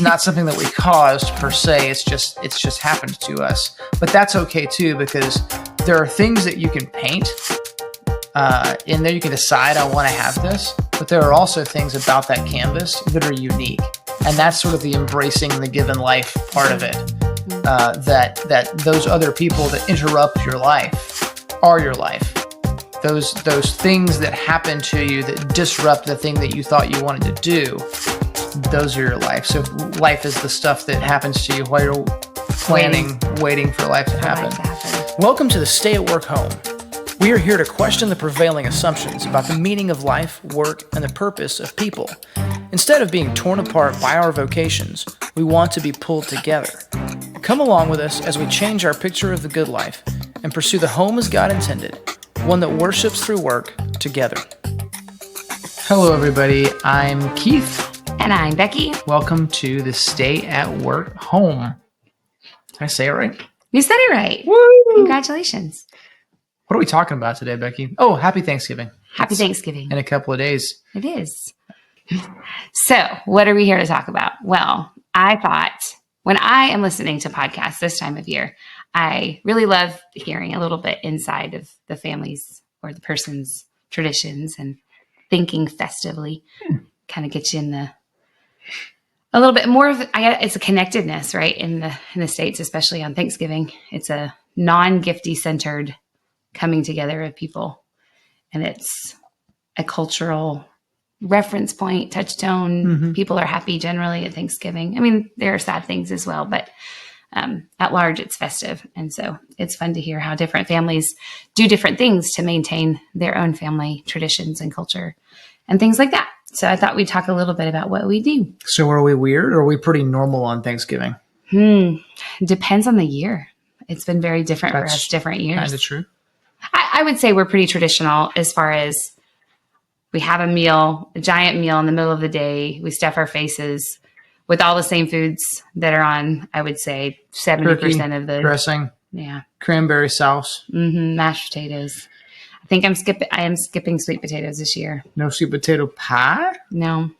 It's not something that we caused per se. It's just happened to us. But that's okay too, because there are things that you can paint in there. You can decide, I want to have this, but there are also things about that canvas that are unique. And that's sort of the embracing the given life part of it. That those other people that interrupt your life are your life. Those things that happen to you that disrupt the thing that you thought you wanted to do, those are your life. So life is the stuff that happens to you while you're planning, waiting for life to happen. Welcome to the Stay at Work Home. We are here to question the prevailing assumptions about the meaning of life, work, and the purpose of people. Instead of being torn apart by our vocations, we want to be pulled together. Come along with us as we change our picture of the good life and pursue the home as God intended, one that worships through work together. Hello, everybody. I'm Keith. And I'm Becky. Welcome to the Stay at Work Home. Did I say it right? You said it right. Woo! Congratulations. What are we talking about today, Becky? Oh, happy Thanksgiving. Happy Thanksgiving. In a couple of days. It is. So, what are we here to talk about? Well, I thought when I am listening to podcasts this time of year, I really love hearing a little bit inside of the family's or the person's traditions and thinking festively. Kind of gets you in a little bit more of it's a connectedness, right? In the States, especially on Thanksgiving, it's a non-gifty centered coming together of people, and it's a cultural reference point, touchstone. Mm-hmm. People are happy generally at Thanksgiving. I mean, there are sad things as well, but at large, it's festive. And so it's fun to hear how different families do different things to maintain their own family traditions and culture and things like that. So I thought we'd talk a little bit about what we do. So are we weird or are we pretty normal on Thanksgiving? Depends on the year. It's been very different for us different years. Kind of true. I would say we're pretty traditional as far as we have a giant meal in the middle of the day. We stuff our faces with all the same foods that are on, I would say, 70% of the dressing. Yeah. Cranberry sauce. Mashed potatoes. I think I am skipping sweet potatoes this year. No sweet potato pie? No.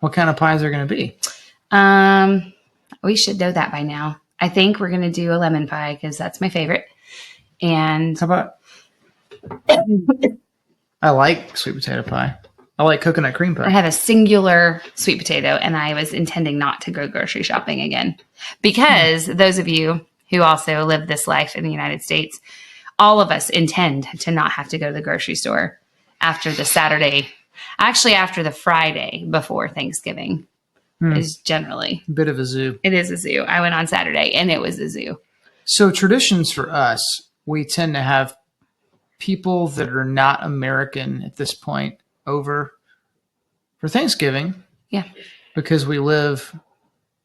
What kind of pies are going to be? We should know that by now. I think we're going to do a lemon pie because that's my favorite. And how about? I like sweet potato pie. I like coconut cream pie. I have a singular sweet potato, and I was intending not to go grocery shopping again because those of you who also live this life in the United States, all of us intend to not have to go to the grocery store after the Friday before Thanksgiving is generally a bit of a zoo. It is a zoo. I went on Saturday, and it was a zoo. So traditions for us, we tend to have people that are not American at this point over for Thanksgiving. Yeah. Because we live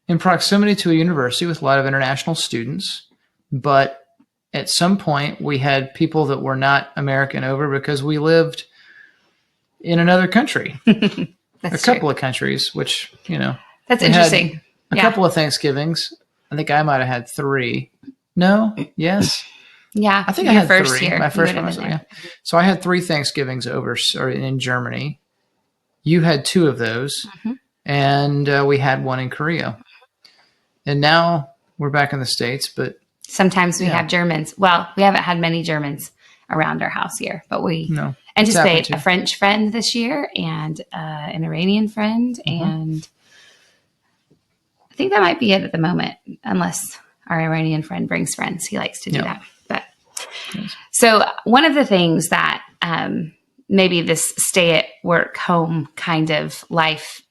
in proximity to a university with a lot of international students. But at some point we had people that were not American over because we lived in another country. A couple of countries, which, that's interesting. A couple of Thanksgivings. I think I might have had 3. No? Yes? Yeah. I think I had first 3. Year. My first one was there. Yeah. So I had 3 Thanksgivings over in Germany. You had 2 of those. Mm-hmm. And we had 1 in Korea. And now we're back in the States, but sometimes we have Germans. Well, we haven't had many Germans around our house here, but we anticipate a French friend this year and an Iranian friend. Mm-hmm. And I think that might be it at the moment, unless our Iranian friend brings friends. He likes to do that. But so one of the things that maybe this stay at work home kind of life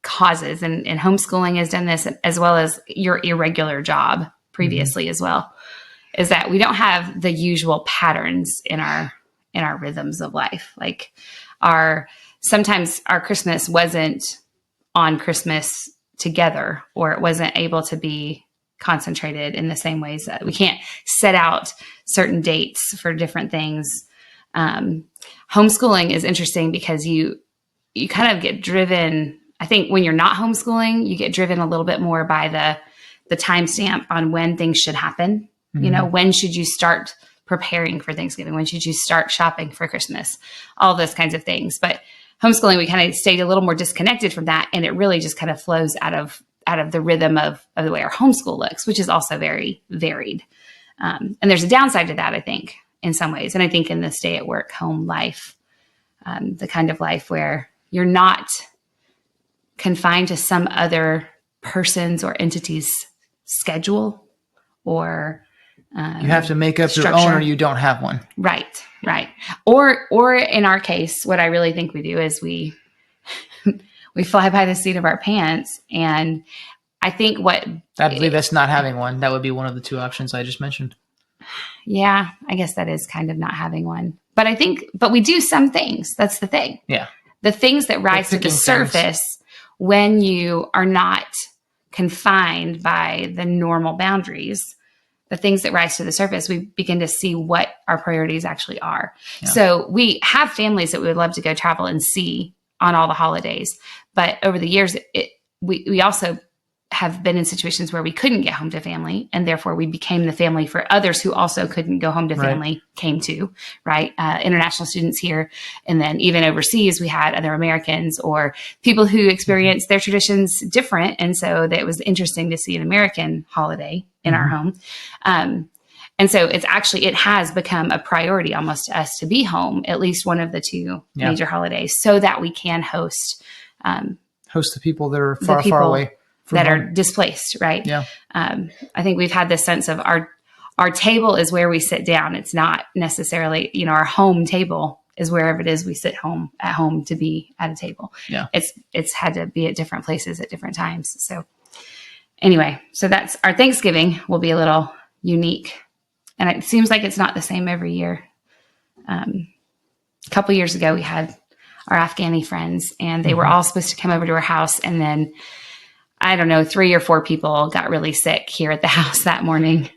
causes, and homeschooling has done this as well as your irregular job previously as well, is that we don't have the usual patterns in our rhythms of life. Like sometimes our Christmas wasn't on Christmas together, or it wasn't able to be concentrated in the same ways that we can't set out certain dates for different things. Homeschooling is interesting because you kind of get driven. I think when you're not homeschooling, you get driven a little bit more by the timestamp on when things should happen. Mm-hmm. When should you start preparing for Thanksgiving? When should you start shopping for Christmas? All those kinds of things. But homeschooling, we kind of stayed a little more disconnected from that. And it really just kind of flows out of the rhythm of the way our homeschool looks, which is also very varied. And there's a downside to that, I think, in some ways. And I think in the stay at work home life, the kind of life where you're not confined to some other person's or entity's schedule, or you have to make up structure. Your own, or you don't have one. Right. Or in our case, what I really think we do is we fly by the seat of our pants. And I think I believe that's not having one. That would be one of the two options I just mentioned. Yeah, I guess that is kind of not having one. But we do some things. That's the thing. Yeah. The things that rise to the surface when you are not confined by the normal boundaries, the things that rise to the surface, we begin to see what our priorities actually are. Yeah. So we have families that we would love to go travel and see on all the holidays. But over the years, we also have been in situations where we couldn't get home to family, and therefore we became the family for others who also couldn't go home to family, came to, right? International students here. And then even overseas, we had other Americans or people who experienced their traditions different. And so that was interesting to see an American holiday in our home. And so it has become a priority almost to us to be home, at least one of the two major holidays, so that we can host the people that are far away. That are displaced, right? Yeah. I think we've had this sense of our table is where we sit down. It's not necessarily, our home table is wherever it is we sit at home to be at a table. Yeah. It's had to be at different places at different times. So anyway, that's our Thanksgiving will be a little unique. And it seems like it's not the same every year. A couple years ago, we had our Afghani friends, and they were all supposed to come over to our house, and then I don't know, 3 or 4 people got really sick here at the house that morning,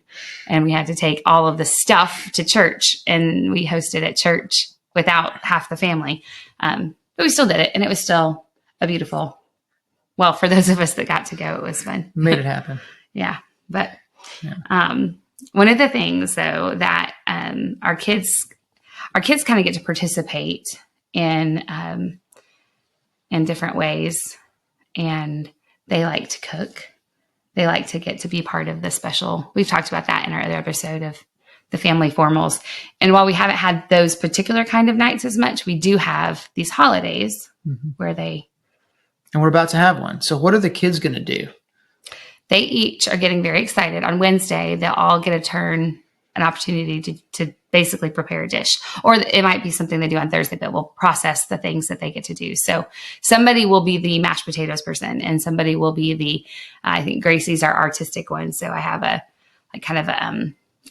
and we had to take all of the stuff to church, and we hosted at church without half the family. But we still did it, and it was still a beautiful, well, for those of us that got to go, it was fun. Made it happen. Yeah. But one of the things, though, that our kids kind of get to participate in different ways, and they like to cook. They like to get to be part of the special. We've talked about that in our other episode of the family formals. And while we haven't had those particular kind of nights as much, we do have these holidays where and we're about to have one. So what are the kids going to do? They each are getting very excited. On Wednesday, they'll all get an opportunity to basically prepare a dish, or it might be something they do on Thursday, but we'll process the things that they get to do. So somebody will be the mashed potatoes person, and somebody will be I think Gracie's our artistic one. So I have a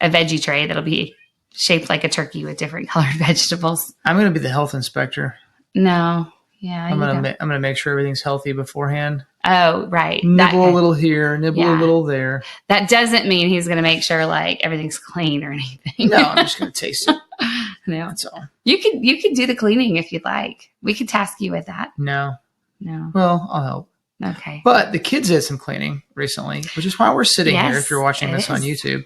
veggie tray that'll be shaped like a turkey with different colored vegetables. I'm going to be the health inspector. No. Yeah. I'm going to make sure everything's healthy beforehand. Oh, right. Nibble a little here, nibble a little there. That doesn't mean he's going to make sure everything's clean or anything. No, I'm just going to taste it. No, that's all. You could do the cleaning if you'd like. We could task you with that. No. Well, I'll help. Okay. But the kids did some cleaning recently, which is why we're sitting here. If you're watching this on YouTube,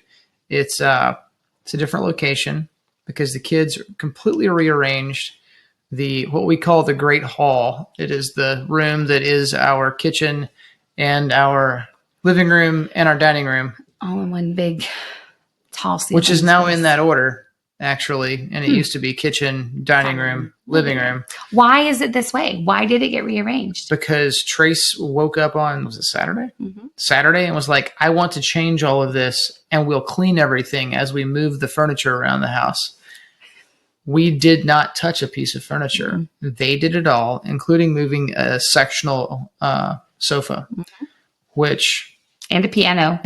it's a different location because the kids completely rearranged what we call the Great Hall. It is the room that is our kitchen and our living room and our dining room. All in one big tall ceiling. Which is now in that order, actually. And it used to be kitchen, dining room, living room. Why is it this way? Why did it get rearranged? Because Trace woke up on, was it Saturday? Saturday, and was like, I want to change all of this, and we'll clean everything as we move the furniture around the house. We did not touch a piece of furniture. They did it all, including moving a sectional sofa, and a piano.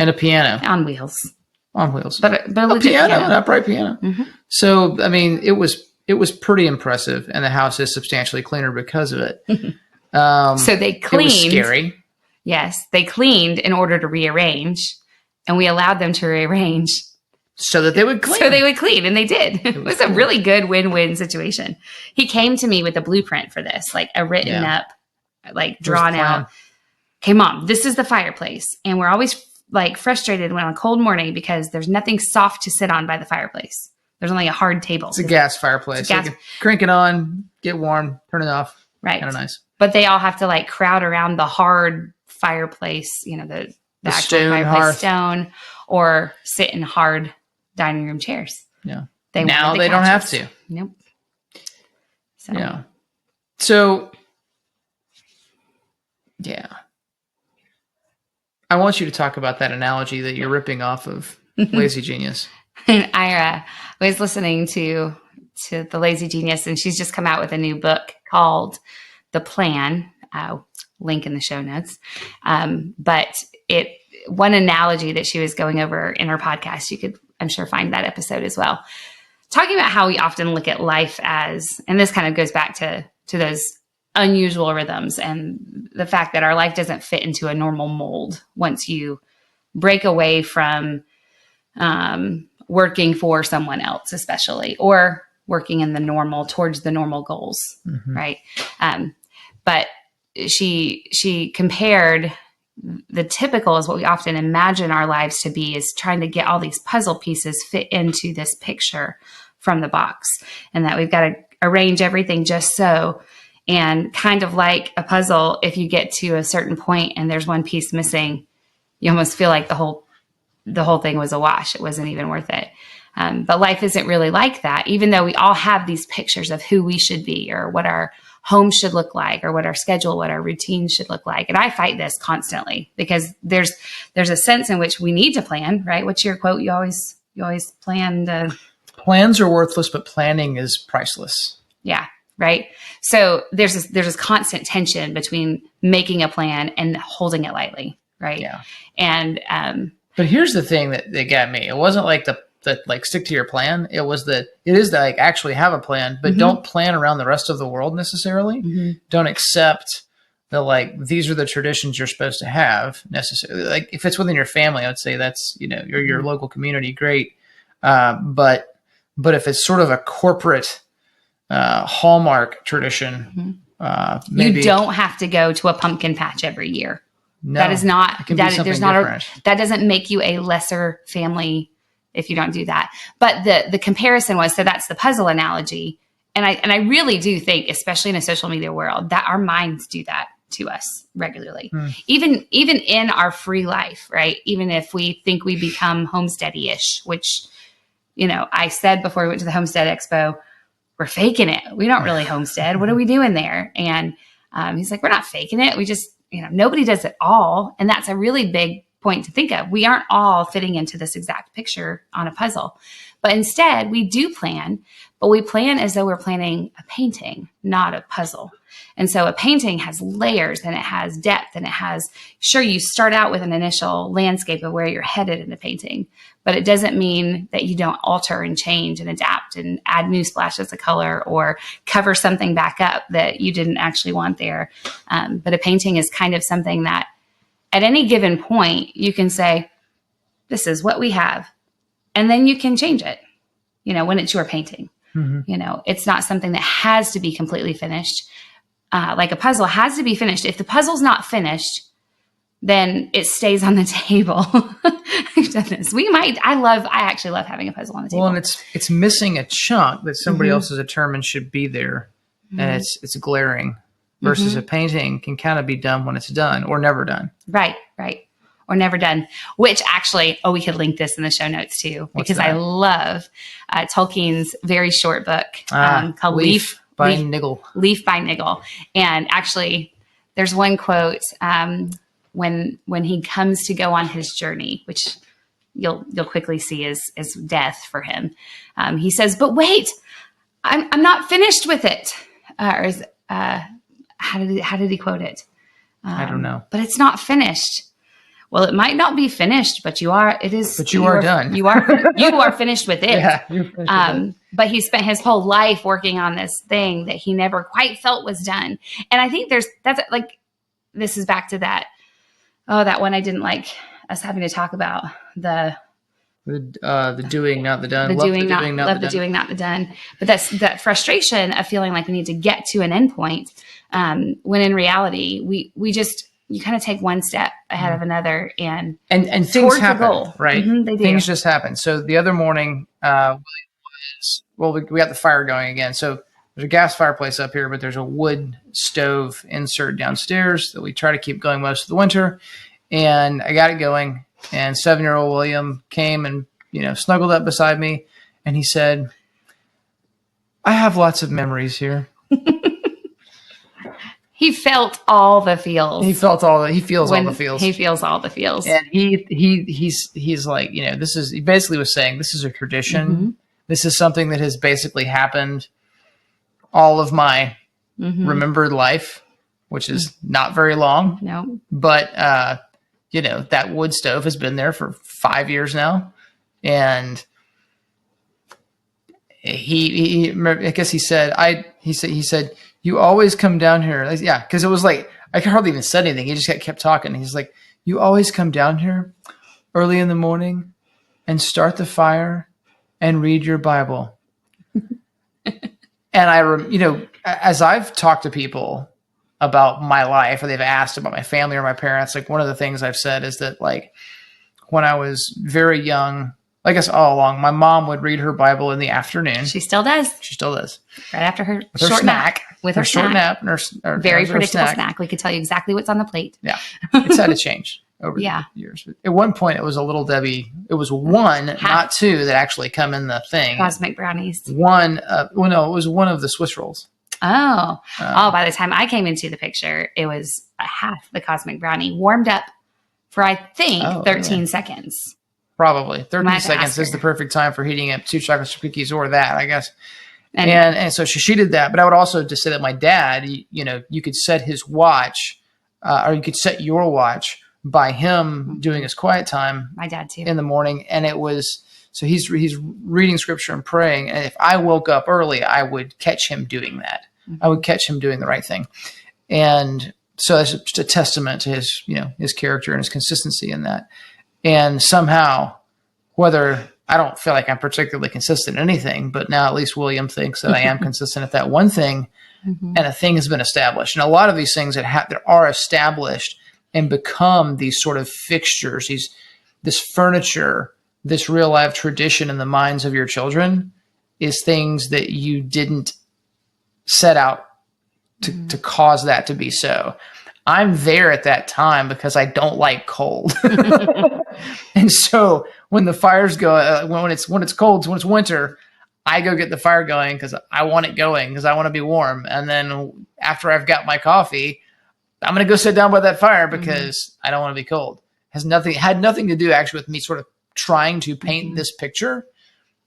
On wheels. But a piano, an upright piano. So, I mean, it was pretty impressive, and the house is substantially cleaner because of it. So they cleaned. It was scary. Yes, they cleaned in order to rearrange, and we allowed them to rearrange. So that they would clean. And they did. It was a really good win-win situation. He came to me with a blueprint for this, a written up, drawn out. Okay, Mom, this is the fireplace. And we're always frustrated when on a cold morning because there's nothing soft to sit on by the fireplace. There's only a hard table. It's a gas fireplace. You can crank it on, get warm, turn it off. Right. Kind of nice. But they all have to like crowd around the hard fireplace, the actual stone fireplace hearth. Stone, or sit in hard dining room chairs. Yeah. Now they don't have to. Nope. So. Yeah. So, yeah. I want you to talk about that analogy that you're ripping off of Lazy Genius. I was listening to the Lazy Genius, and she's just come out with a new book called The Plan. Link in the show notes. But one analogy that she was going over in her podcast, you could, I'm sure, find that episode as well. Talking about how we often look at life as, and this kind of goes back to those unusual rhythms and the fact that our life doesn't fit into a normal mold once you break away from working for someone else, especially, or working in the normal, towards the normal goals, right? But she compared the typical is what we often imagine our lives to be, is trying to get all these puzzle pieces fit into this picture from the box, and that we've got to arrange everything just so. And kind of like a puzzle, if you get to a certain point and there's one piece missing, you almost feel like the whole thing was a wash. It wasn't even worth it. But life isn't really like that, even though we all have these pictures of who we should be, or what our home should look like, or what our schedule, what our routine should look like. And I fight this constantly because there's a sense in which we need to plan, right? What's your quote? You always plan. Plans are worthless, but planning is priceless. Yeah. Right. So there's this constant tension between making a plan and holding it lightly. Right. Yeah. And, but here's the thing that got me. It wasn't like the like stick to your plan. It is that like actually have a plan, but don't plan around the rest of the world necessarily. Don't accept the, like, these are the traditions you're supposed to have necessarily. Like if it's within your family, I would say that's, your local community. Great. But if it's sort of a corporate, hallmark tradition, maybe you don't have to go to a pumpkin patch every year. No, that is not, that doesn't make you a lesser family if you don't do that. But the comparison was, so that's the puzzle analogy. And I really do think, especially in a social media world, that our minds do that to us regularly, even in our free life, right? Even if we think we become homesteady-ish, which, I said before we went to the Homestead Expo, we're faking it. We don't really homestead. What are we doing there? And he's like, we're not faking it. We just, nobody does it all. And that's a really big point to think of. We aren't all fitting into this exact picture on a puzzle, but instead we do plan, but we plan as though we're planning a painting, not a puzzle. And so a painting has layers and it has depth and it has, sure, you start out with an initial landscape of where you're headed in the painting, but it doesn't mean that you don't alter and change and adapt and add new splashes of color or cover something back up that you didn't actually want there. But a painting is kind of something that at any given point, you can say, this is what we have. And then you can change it, when it's your painting. It's not something that has to be completely finished. Like a puzzle has to be finished. If the puzzle's not finished, then it stays on the table. I've done this. I actually love having a puzzle on the table. Well, and it's missing a chunk that somebody else has determined should be there. And it's glaring. Versus a painting can kind of be done when it's done or never done. Right. Or never done, which actually, we could link this in the show notes too, because I love Tolkien's very short book called Leaf by Nigel. Leaf by Nigel. And actually there's one quote when he comes to go on his journey, which you'll quickly see is death for him. He says, but wait, I'm not finished with it. How did he quote it? I don't know. But it's not finished. Well, it might not be finished, but you are. It is. But you are done. You are finished with it. Yeah. You're finished with it. But he spent his whole life working on this thing that he never quite felt was done. And I think this is back to that. Oh, that one I didn't like us having to talk about the doing, not the done. Love the doing, not the done. But that's that frustration of feeling like we need to get to an endpoint. When in reality, we just, you kind of take one step ahead of another and things happen, right? They do. Things just happen. So the other morning, we got the fire going again. So there's a gas fireplace up here, but there's a wood stove insert downstairs that we try to keep going most of the winter. And I got it going, and 7-year-old William came and, snuggled up beside me, and he said, I have lots of memories here. He felt all the feels. He feels all the feels. He feels all the feels. And he's like, he basically was saying, this is a tradition. Mm-hmm. This is something that has basically happened all of my remembered life, which is not very long. No. But, that wood stove has been there for 5 years now. And I guess he said, you always come down here. Yeah. Cause it was like, I hardly even said anything. He just kept talking. He's like, you always come down here early in the morning and start the fire and read your Bible. And as I've talked to people about my life, or they've asked about my family or my parents, like one of the things I've said is that, like, when I was very young, I guess all along, my mom would read her Bible in the afternoon. She still does. Right after her short nap. With her short nap. And her very predictable snack. We could tell you exactly what's on the plate. Yeah. It's had to change over the years. At one point, it was a Little Debbie. It was one, not two, that actually come in the thing. Cosmic brownies. One. It was one of the Swiss rolls. Oh. By the time I came into the picture, it was a half the Cosmic brownie warmed up for, I think, 13 seconds. Probably 13 seconds is the perfect time for heating up 2 chocolate chip cookies or that, I guess. And so she did that. But I would also just say that my dad, you could set his watch, or you could set your watch by him doing his quiet time. My dad too. In the morning, and it was so he's reading scripture and praying. And if I woke up early, I would catch him doing that. I would catch him doing the right thing, and so that's just a testament to his his character and his consistency in that. And somehow, whether I don't feel like I'm particularly consistent in anything, but now at least William thinks that I am consistent at that one thing, and a thing has been established. And a lot of these things that are established and become these sort of fixtures, this furniture, this real life tradition in the minds of your children, is things that you didn't set out to cause that to be so. I'm there at that time because I don't like cold. And so when the fires go, when it's cold, when it's winter, I go get the fire going because I want it going, because I want to be warm. And then after I've got my coffee, I'm going to go sit down by that fire because I don't want to be cold. Had nothing to do actually with me sort of trying to paint this picture.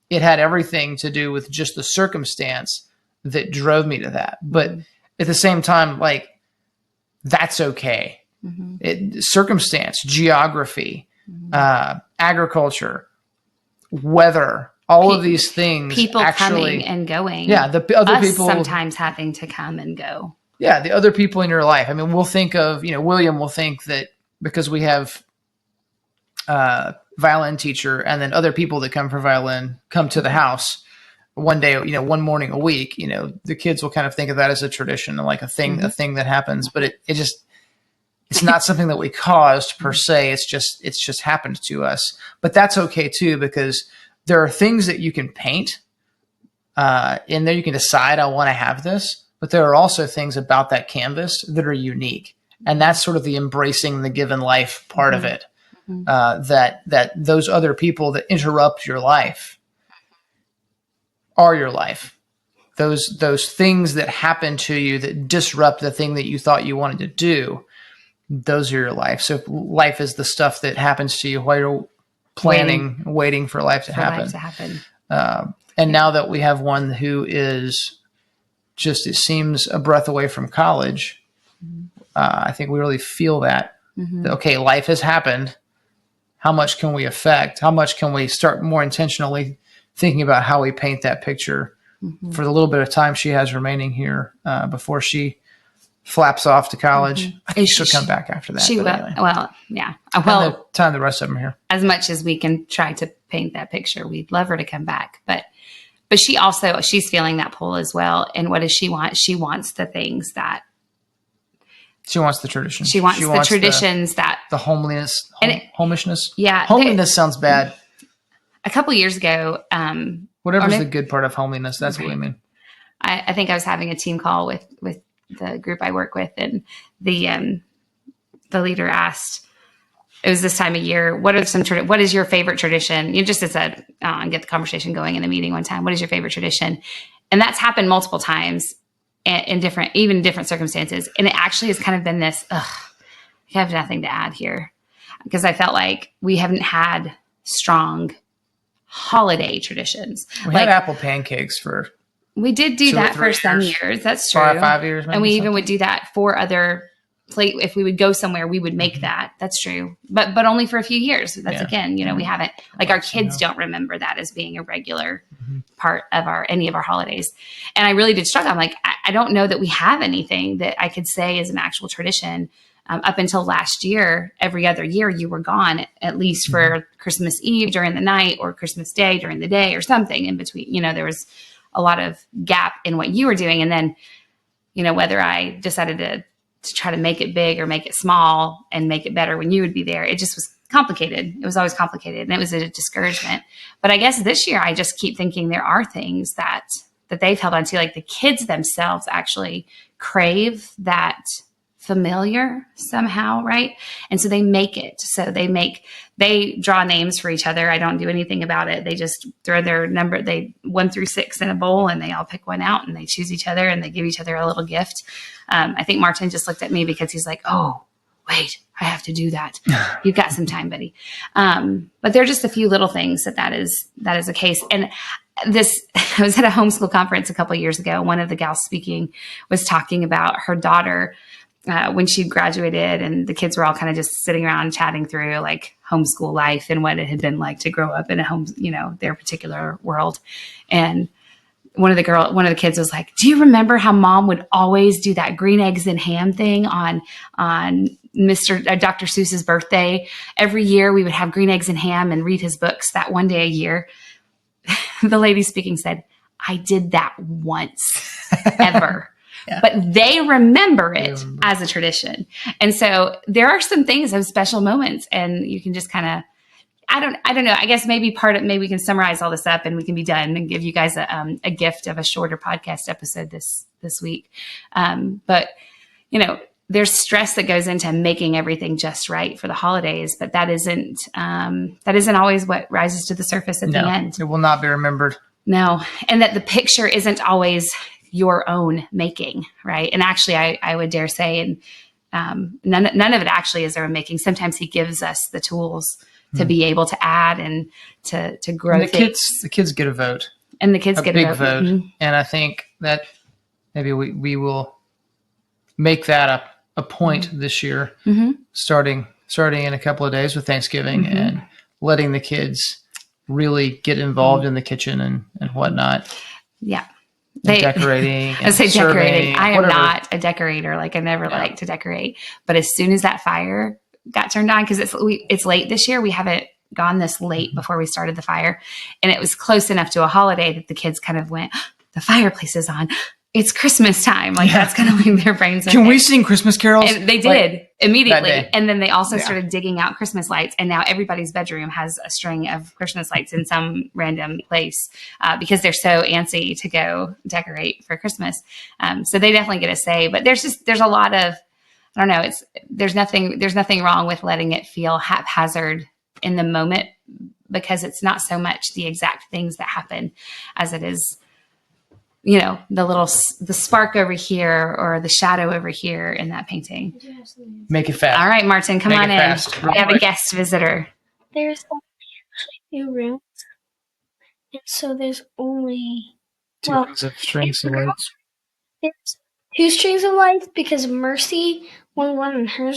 It had everything to do with just the circumstance that drove me to that. But at the same time, like, that's okay. Circumstance, geography, agriculture, weather, all of these things. People coming and going. Yeah, the other people sometimes having to come and go. Yeah, the other people in your life. I mean, we'll think of, William will think that because we have violin teacher and then other people that come for violin come to the house one day, one morning a week, the kids will kind of think of that as a tradition and like a thing that happens, but it's not something that we caused per se. It's just happened to us, but that's okay too, because there are things that you can paint in there. You can decide, I want to have this, but there are also things about that canvas that are unique. And that's sort of the embracing the given life part of it. That those other people that interrupt your life are your life. Those things that happen to you that disrupt the thing that you thought you wanted to do, those are your life. So life is the stuff that happens to you while you're waiting for life to happen. And now that we have one who is just, it seems, a breath away from college, I think we really feel that, okay, life has happened. How much can we affect? How much can we start more intentionally thinking about how we paint that picture for the little bit of time she has remaining here before she flaps off to college? I think she'll come back after that. She will. Anyway. Well, yeah. Well, the time the rest of them are here. As much as we can try to paint that picture, we'd love her to come back. But she's feeling that pull as well. And what does she want? She wants the things that. She wants the tradition. She wants the traditions the homeliness, homishness. Yeah. Homeliness sounds bad. A couple years ago. Whatever's the good part of homeliness, that's what we mean. I think I was having a team call with the group I work with, and the leader asked, it was this time of year, what is your favorite tradition? You just said, get the conversation going in a meeting one time. What is your favorite tradition? And that's happened multiple times in different circumstances. And it actually has kind of been this, I have nothing to add here, because I felt like we haven't had strong holiday traditions. We had apple pancakes we did do that for some years. That's true. 5 years. And we even would do that for other plate. If we would go somewhere, we would make that. That's true. But only for a few years. That's again, we haven't, like, our kids don't remember that as being a regular part of any of our holidays. And I really did struggle. I'm like, I don't know that we have anything that I could say is an actual tradition. Up until last year, every other year you were gone, at least for Christmas Eve during the night, or Christmas Day during the day, or something in between. There was a lot of gap in what you were doing. And then, whether I decided to try to make it big or make it small and make it better when you would be there, it just was complicated. It was always complicated, and it was a discouragement. But I guess this year I just keep thinking there are things that they've held on to, like the kids themselves actually crave that familiar somehow, right? And so they make it. So they draw names for each other. I don't do anything about it. They just throw their number, 1 through 6 in a bowl, and they all pick one out, and they choose each other, and they give each other a little gift. I think Martin just looked at me because he's like, oh, wait, I have to do that. You've got some time, buddy. But there are just a few little things that is the case. And I was at a homeschool conference a couple of years ago. One of the gals speaking was talking about her daughter when she graduated, and the kids were all kind of just sitting around chatting through like homeschool life and what it had been like to grow up in a home, their particular world. And one of the kids was like, do you remember how mom would always do that green eggs and ham thing on Dr. Seuss's birthday? Every year we would have green eggs and ham and read his books that one day a year. The lady speaking said, I did that once ever. Yeah. But they remember it as a tradition. And so there are some things, those special moments, and you can just kind of, I don't know. I guess maybe we can summarize all this up and we can be done and give you guys a gift of a shorter podcast episode this week. But there's stress that goes into making everything just right for the holidays, but that isn't always what rises to the surface at the end. It will not be remembered. No. And that the picture isn't always your own making, right? And actually, I would dare say, and none of it actually is our own making. Sometimes he gives us the tools to be able to add and to grow. And the kids get a vote, and the kids get a vote. Mm-hmm. And I think that maybe we will make that a point this year, starting in a couple of days with Thanksgiving, and letting the kids really get involved in the kitchen and whatnot. Yeah. Decorating. I say decorating. I am not a decorator. Like I never like to decorate. But as soon as that fire got turned on, because it's late this year, we haven't gone this late before we started the fire, and it was close enough to a holiday that the kids kind of went, the fireplace is on. It's Christmas time. Like that's kind of like their brains. Can we sing Christmas carols? And they did immediately. And then they also started digging out Christmas lights. And now everybody's bedroom has a string of Christmas lights in some random place because they're so antsy to go decorate for Christmas. So they definitely get a say, but there's a lot of, I don't know. There's nothing wrong with letting it feel haphazard in the moment, because it's not so much the exact things that happen as it is, the spark over here or the shadow over here in that painting. Make it fast. All right, Martin, come on in. We have a guest visitor. There's actually 2 rooms. And so there's only 2 strings of lights. It's 2 strings of lights because Mercy wanted one in her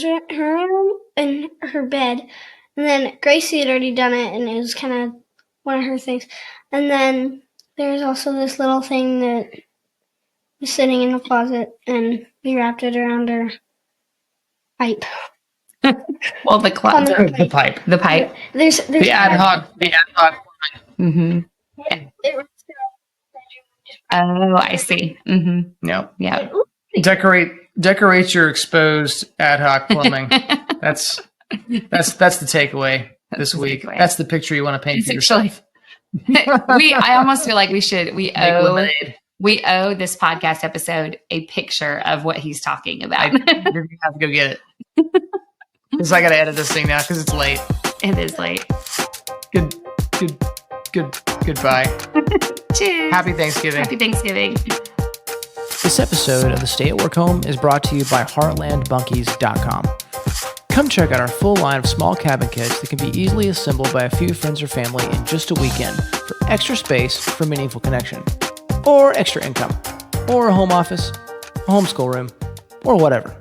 room, in her bed. And then Gracie had already done it, and it was kind of one of her things. And then there's also this little thing that was sitting in the closet, and we wrapped it around her pipe. Well, the pipe. The pipe. There's the ad hoc. Mm-hmm. Oh, I see. Mm-hmm. Yep. Yeah. Decorate your exposed ad hoc plumbing. That's the takeaway this week. That's the picture you want to paint for yourself. I almost feel like we owe We owe this podcast episode a picture of what he's talking about. You're going to have to go get it. Because I got to edit this thing now because it's late. It is late. Goodbye. Cheers. Happy Thanksgiving. Happy Thanksgiving. This episode of the Stay at Work Home is brought to you by HeartlandBunkies.com. Come check out our full line of small cabin kits that can be easily assembled by a few friends or family in just a weekend for extra space for meaningful connection, or extra income, or a home office, a homeschool room, or whatever.